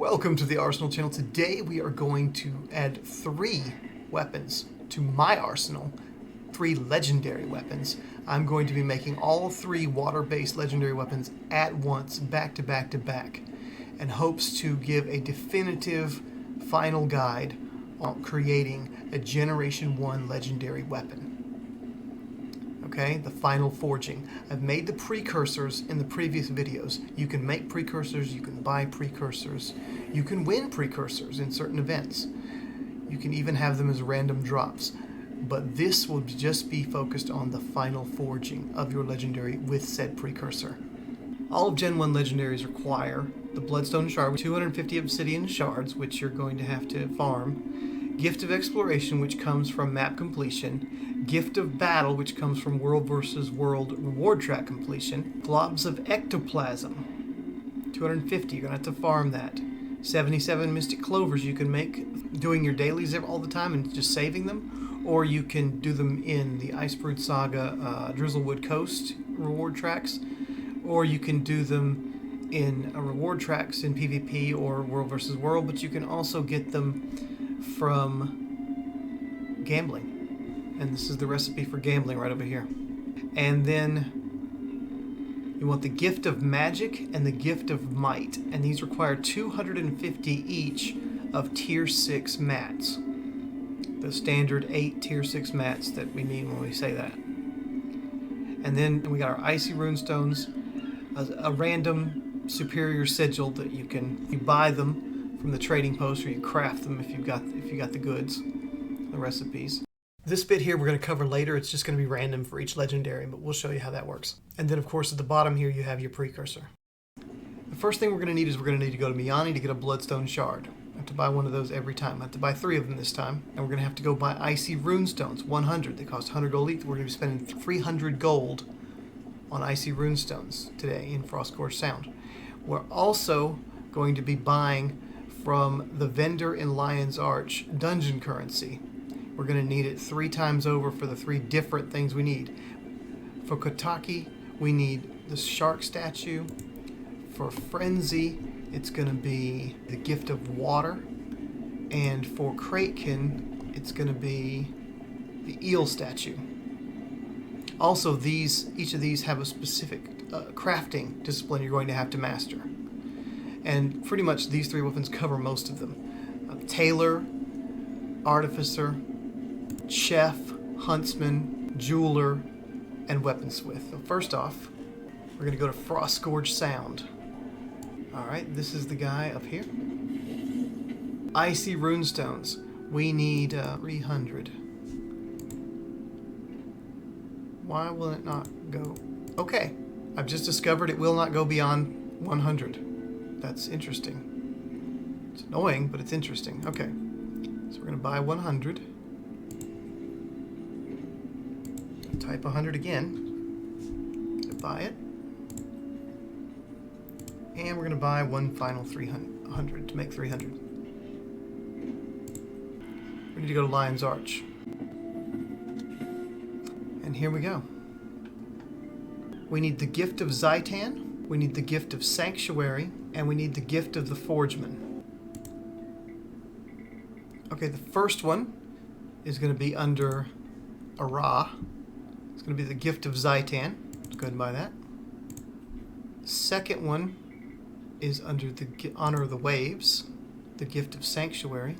Welcome to the R.senal channel. Today we are going to add 3 weapons to my arsenal, 3 legendary weapons. I'm going to be making all 3 water-based legendary weapons at once, back to back to back, and hopes to give a definitive final guide on creating a Generation 1 legendary weapon. Okay, the final forging. I've made the precursors in the previous videos. You can make precursors, you can buy precursors, you can win precursors in certain events. You can even have them as random drops. But this will just be focused on the final forging of your legendary with said precursor. All of Gen 1 legendaries require the Bloodstone Shard with 250 obsidian shards, which you're going to have to farm. Gift of Exploration, which comes from map completion. Gift of Battle, which comes from World vs. World reward track completion. Globs of Ectoplasm, 250, you're going to have to farm that. 77 Mystic Clovers you can make doing your dailies all the time and just saving them, or you can do them in the Iceberg Saga Drizzlewood Coast reward tracks, or you can do them in reward tracks in PvP or World vs. World, but you can also get them from gambling. And this is the recipe for gambling right over here. And then you want the Gift of Magic and the Gift of Might. And these require 250 each of Tier 6 mats. The standard 8 Tier 6 mats that we mean when we say that. And then we got our Icy Runestones, a random superior sigil that you buy them from the trading post, or you craft them if you got the goods, the recipes. This bit here we're going to cover later. It's just going to be random for each legendary, but we'll show you how that works. And then, of course, at the bottom here you have your precursor. The first thing we're going to need is we're going to need to go to Miani to get a Bloodstone Shard. I have to buy one of those every time. I have to buy 3 of them this time. And we're going to have to go buy Icy Runestones, 100. They cost 100 gold each. We're going to be spending 300 gold on Icy Runestones today in Frostgorge Sound. We're also going to be buying from the vendor in Lion's Arch dungeon currency. We're going to need it 3 times over for the 3 different things we need. For Kotaki, we need the shark statue. For Frenzy, it's going to be the Gift of Water. And for Kraitkin, it's going to be the eel statue. Also, each of these have a specific crafting discipline you're going to have to master. And pretty much these 3 weapons cover most of them. Tailor, Artificer, Chef, Huntsman, Jeweler, and Weaponsmith. So first off, we're going to go to Frostgorge Sound. Alright, this is the guy up here. Icy Runestones. We need 300. Why will it not go? Okay, I've just discovered it will not go beyond 100. That's interesting. It's annoying, but it's interesting. Okay, so we're going to buy 100. Type 100 again to buy it. And we're going to buy one final 300 to make 300. We need to go to Lion's Arch. And here we go. We need the Gift of Zaitan, we need the Gift of Sanctuary, and we need the Gift of the Forgeman. Okay, the first one is going to be under Ara. It's going to be the Gift of Zaitan. Let's go ahead and buy that. The second one is under the Honor of the Waves, the Gift of Sanctuary.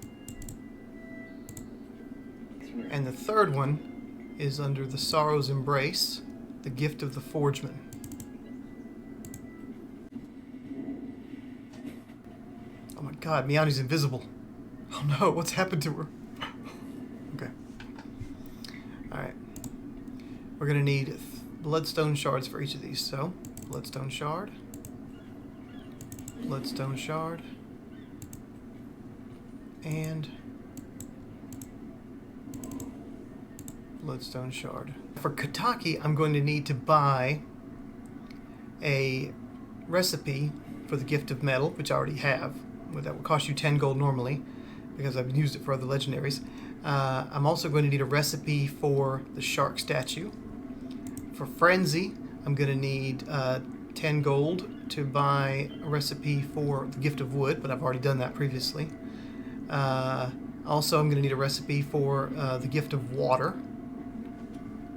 And the third one is under the Sorrow's Embrace, the Gift of the Forgeman. Oh my god, Miani's invisible. Oh no, what's happened to her? Okay. Alright. We're going to need Bloodstone Shards for each of these. So, Bloodstone Shard, Bloodstone Shard, and Bloodstone Shard. For Kotaki, I'm going to need to buy a recipe for the Gift of Metal, which I already have. That will cost you 10 gold normally, because I've used it for other legendaries. I'm also going to need a recipe for the shark statue. For Frenzy, I'm going to need 10 gold to buy a recipe for the gift of wood, but I've already done that previously. Also, I'm going to need a recipe for the gift of water.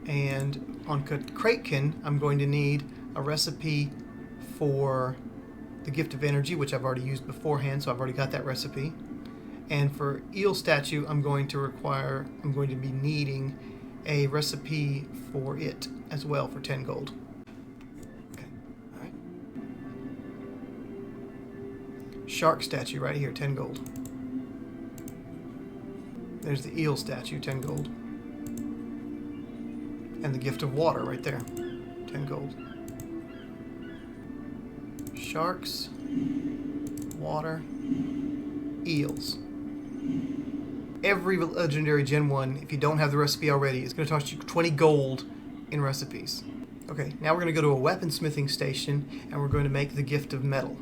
And on Kraitkin, I'm going to need a recipe for the gift of energy, which I've already used beforehand, so I've already got that recipe. And for eel statue, I'm going to be needing a recipe for it as well for 10 gold. Okay, all right. Shark statue right here, 10 gold. There's the eel statue, 10 gold. And the gift of water right there, 10 gold. Sharks, water, eels. Every legendary Gen 1, if you don't have the recipe already, is going to cost you 20 gold in recipes. Okay, now we're going to go to a weaponsmithing station, and we're going to make the gift of metal.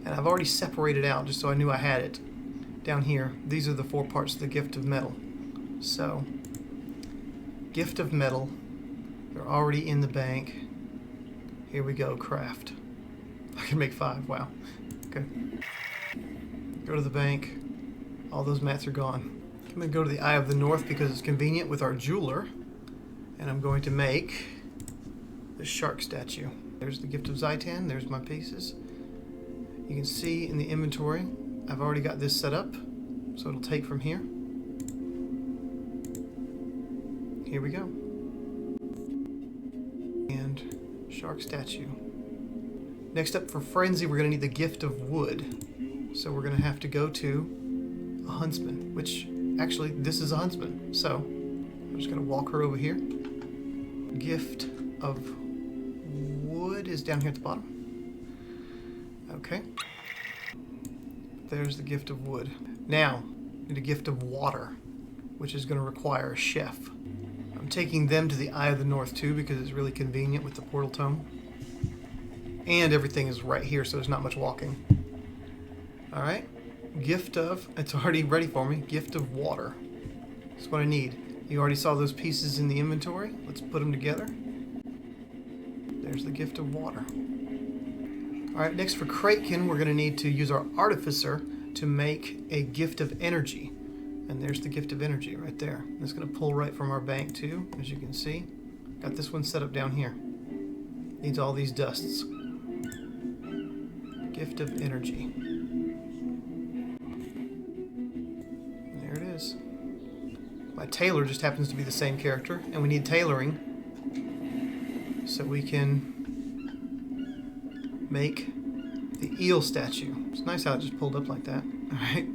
And I've already separated out, just so I knew I had it. Down here, these are the 4 parts of the gift of metal. So, gift of metal, they're already in the bank. Here we go, craft. I can make 5, wow. Okay. Go to the bank. All those mats are gone. I'm going to go to the Eye of the North because it's convenient with our jeweler. And I'm going to make the shark statue. There's the gift of Zaitan, there's my pieces. You can see in the inventory, I've already got this set up, so it'll take from here. Here we go. And shark statue. Next up for frenzy, we're going to need the gift of wood. So we're going to have to go to a huntsman, which actually this is a huntsman. So I'm just going to walk her over here. Gift of wood is down here at the bottom. Okay. There's the gift of wood. Now, I need a gift of water, which is going to require a chef. I'm taking them to the Eye of the North too because it's really convenient with the portal tome. And everything is right here, so there's not much walking. Alright. Gift of, it's already ready for me, gift of water. That's what I need. You already saw those pieces in the inventory. Let's put them together. There's the gift of water. Alright, next for Kraitkin, we're going to need to use our artificer to make a gift of energy. And there's the gift of energy right there. It's going to pull right from our bank too, as you can see. Got this one set up down here. Needs all these dusts. Gift of energy. There it is. My tailor just happens to be the same character, and we need tailoring so we can make the eel statue. It's nice how it just pulled up like that. Alright.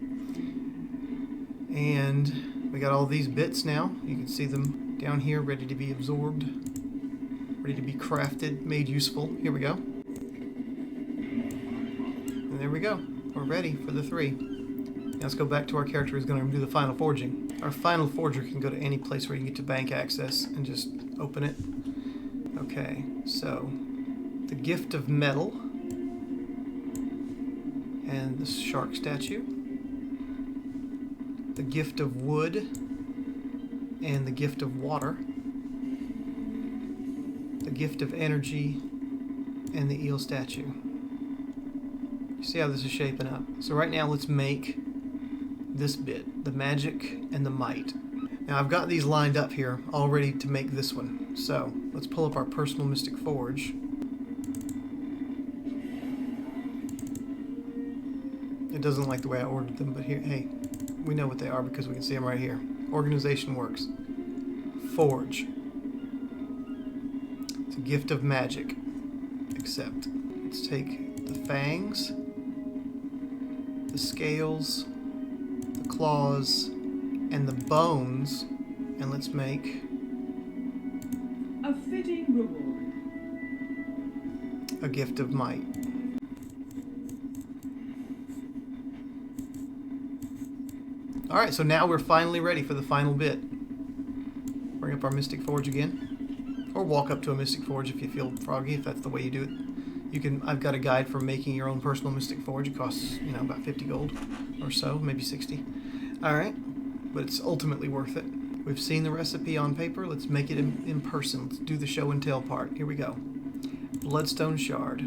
And we got all these bits now. You can see them down here ready to be absorbed, ready to be crafted, made useful. Here we go. And there we go. We're ready for the 3. Now let's go back to our character who's going to do the final forging. Our final forger can go to any place where you can get to bank access and just open it. Okay, so the gift of metal and the shark statue, the gift of wood and the gift of water, the gift of energy and the eel statue. You see how this is shaping up. So right now let's make this bit, the magic and the might. Now I've got these lined up here all ready to make this one. So let's pull up our personal mystic forge. It doesn't like the way I ordered them, but here, hey, we know what they are because we can see them right here. Organization works. Forge. It's a gift of magic. Accept. Let's take the fangs, the scales, the claws, and the bones, and let's make a fitting reward. A gift of might. Alright, so now we're finally ready for the final bit. Bring up our Mystic Forge again. Or walk up to a Mystic Forge if you feel froggy, if that's the way you do it. You can. I've got a guide for making your own personal Mystic Forge. It costs, about 50 gold or so, maybe 60. Alright, but it's ultimately worth it. We've seen the recipe on paper. Let's make it in person. Let's do the show and tell part. Here we go. Bloodstone shard,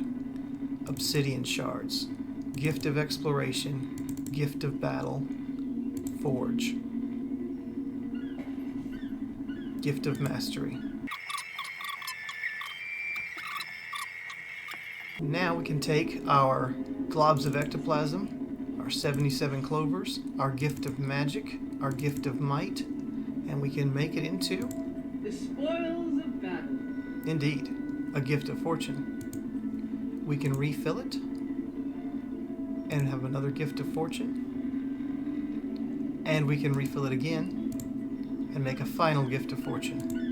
obsidian shards, gift of exploration, gift of battle, forge, gift of mastery. Now we can take our globs of ectoplasm, our 77 clovers, our gift of magic, our gift of might, and we can make it into... the spoils of battle. Indeed, a gift of fortune. We can refill it and have another gift of fortune. And we can refill it again and make a final gift of fortune.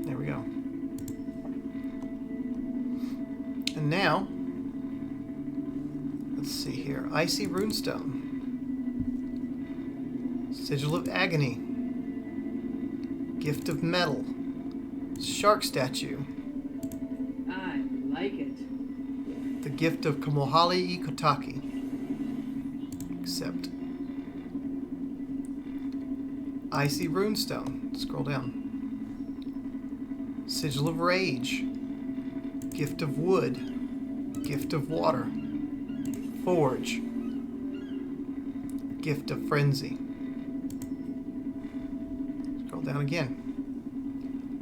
There we go. And now, let's see here. Icy runestone. Sigil of agony. Gift of metal. Shark statue. I like it. The gift of Kamohoali'i Kotaki. Accept. Icy runestone. Scroll down. Sigil of rage. Gift of wood. Gift of water. Forge. Gift of frenzy. Scroll down again.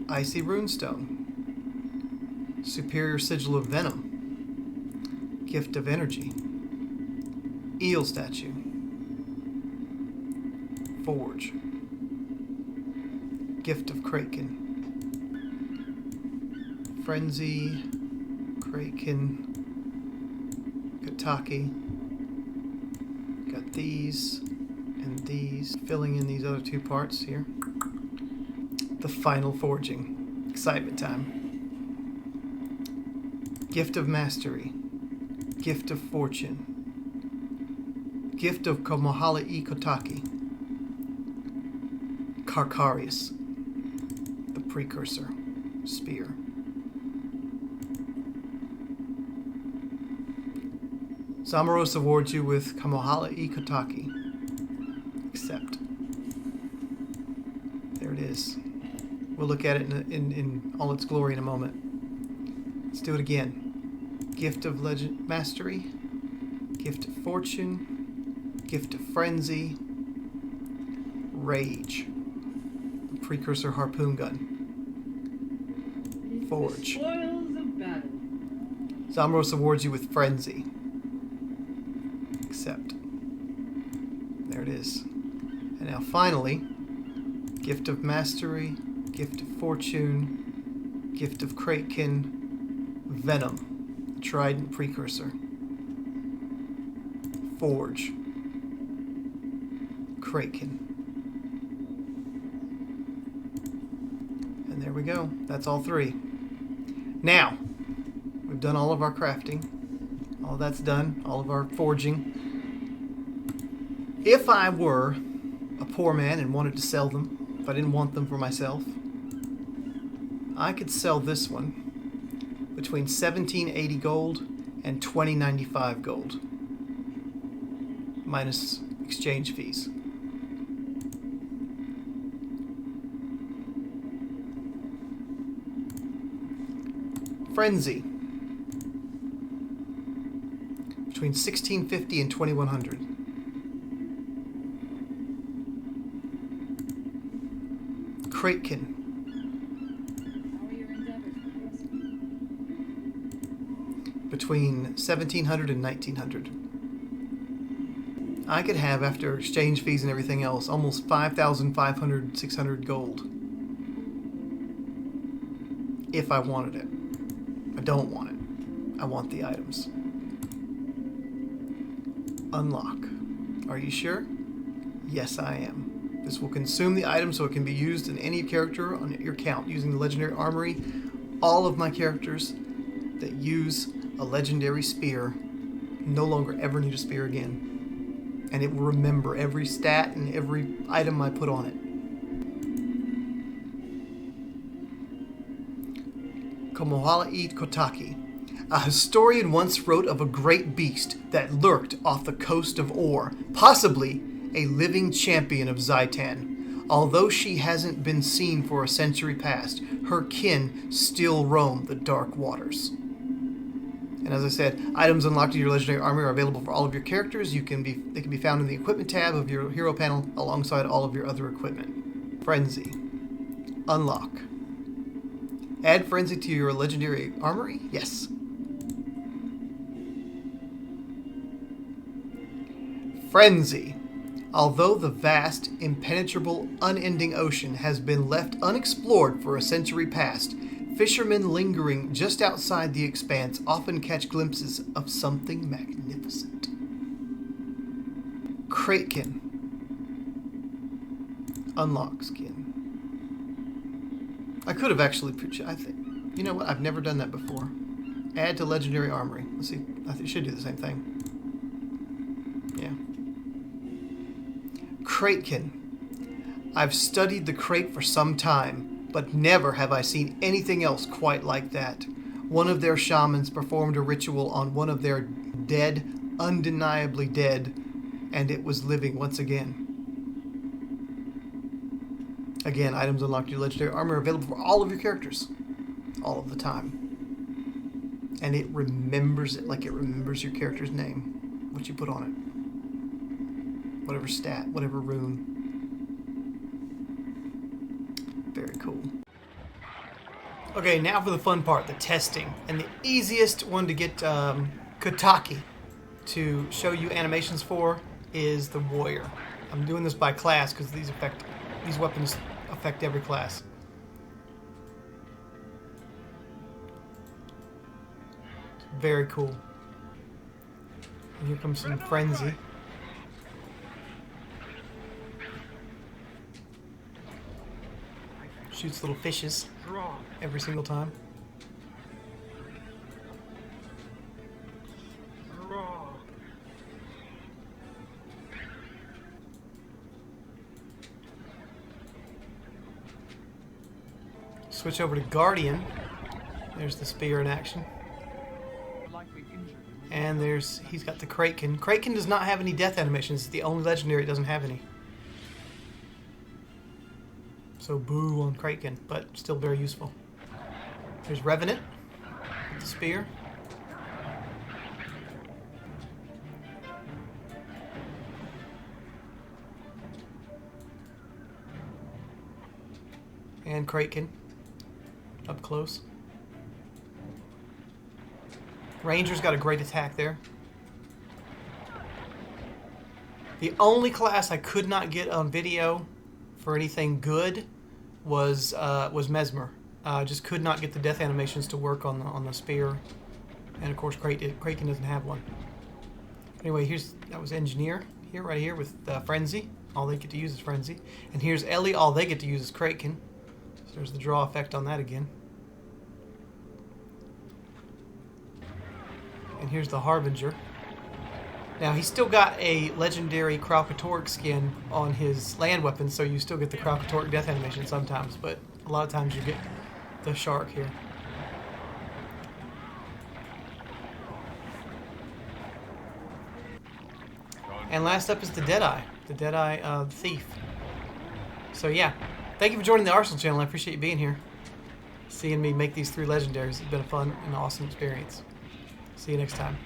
Icy runestone. Superior sigil of venom. Gift of energy. Eel statue. Forge. Gift of Kraitkin. Frenzy. Kraitkin. Kotaki. Got these and these. Filling in these other two parts here. The final forging. Excitement time. Gift of mastery. Gift of fortune. Gift of Kamohoali'i Kotaki. Karkarius. The precursor. Spear. Samaros awards you with Kamohoali'i Kotaki. Accept. There it is. We'll look at it in all its glory in a moment. Let's do it again. Gift of legend mastery. Gift of fortune. Gift of frenzy. Rage. Precursor harpoon-gun. Forge. The spoils of battle. Zamros awards you with frenzy. Accept. There it is. And now finally, gift of mastery, gift of fortune, gift of Kraitkin, venom, trident precursor, forge, Kraitkin. And there we go. That's all three. Now, we've done all of our crafting. All that's done. All of our forging. If I were a poor man and wanted to sell them, if I didn't want them for myself, I could sell this one between 1780 gold and 2095 gold, minus exchange fees. Frenzy, between 1650 and 2100. Kraitkin, between 1700 and 1900. I could have, after exchange fees and everything else, almost 5,500, 600 gold. If I wanted it. I don't want it. I want the items. Unlock. Are you sure? Yes, I am. This will consume the item so it can be used in any character on your account using the legendary armory. All of my characters that use a legendary spear no longer ever need a spear again. And it will remember every stat and every item I put on it. Kamohoali'i Kotaki. A historian once wrote of a great beast that lurked off the coast of Or, possibly a living champion of Zaitan. Although she hasn't been seen for a century past, her kin still roam the dark waters. And as I said, items unlocked in your legendary army are available for all of your characters. They can be found in the equipment tab of your hero panel alongside all of your other equipment. Frenzy. Unlock. Add Frenzy to your legendary armory? Yes. Frenzy. Although the vast, impenetrable, unending ocean has been left unexplored for a century past, fishermen lingering just outside the expanse often catch glimpses of something magnificent. Kraitkin. Unlock skin. I could have actually put, I think, you know what, I've never done that before. Add to legendary armory. Let's see, I think it should do the same thing. Yeah. Kraitkin. I've studied the Krait for some time, but never have I seen anything else quite like that. One of their shamans performed a ritual on one of their dead, undeniably dead, and it was living once again. Again, items unlocked in your legendary armor are available for all of your characters. All of the time. And it remembers it like it remembers your character's name. What you put on it. Whatever stat, whatever rune. Very cool. Okay, now for the fun part, the testing. And the easiest one to get Kotaki to show you animations for is the warrior. I'm doing this by class because these weapons affect every class. Very cool. And here comes some frenzy. Shoots little fishes every single time. Switch over to Guardian. There's the spear in action. And he's got the Kraitkin. Kraitkin does not have any death animations. It's the only legendary it doesn't have any. So boo on Kraitkin, but still very useful. There's Revenant with the spear. And Kraitkin up close. Ranger's got a great attack there. The only class I could not get on video for anything good was Mesmer. Just could not get the death animations to work on the spear, and of course Kraitkin doesn't have one. Anyway, that was Engineer here, right here with Frenzy. All they get to use is Frenzy, and here's Ellie. All they get to use is Kraitkin. So there's the draw effect on that again. And here's the Harbinger. Now, he's still got a legendary Kralkatork skin on his land weapon, so you still get the Kralkatork death animation sometimes, but a lot of times you get the shark here. And last up is the Deadeye Thief. So yeah, thank you for joining the R.senal channel. I appreciate you being here. Seeing me make these 3 legendaries has been a fun and awesome experience. See you next time.